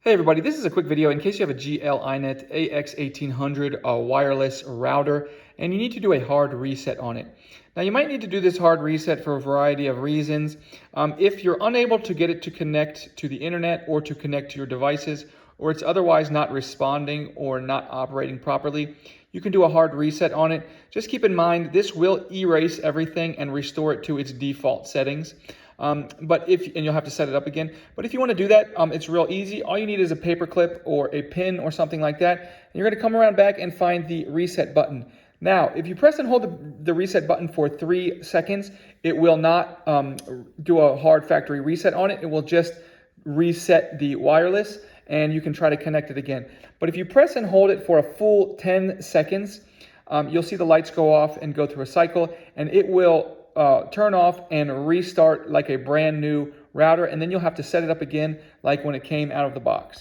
Hey everybody, this is a quick video in case you have a GL iNet AX1800 wireless router and you need to do a hard reset on it. Now you might need to do this hard reset for a variety of reasons. If you're unable to get it to connect to the internet or to connect to your devices, or it's otherwise not responding or not operating properly, you can do a hard reset on it. Just keep in mind, this will erase everything and restore it to its default settings. And you'll have to set it up again. But if you want to do that, it's real easy. All you need is a paper clip or a pin or something like that. And you're going to come around back and find the reset button. Now, if you press and hold the reset button for 3 seconds, it will not do a hard factory reset on it. It will just reset the wireless and you can try to connect it again. But if you press and hold it for a full 10 seconds, you'll see the lights go off and go through a cycle, and it will turn off and restart like a brand new router, and then you'll have to set it up again like when it came out of the box.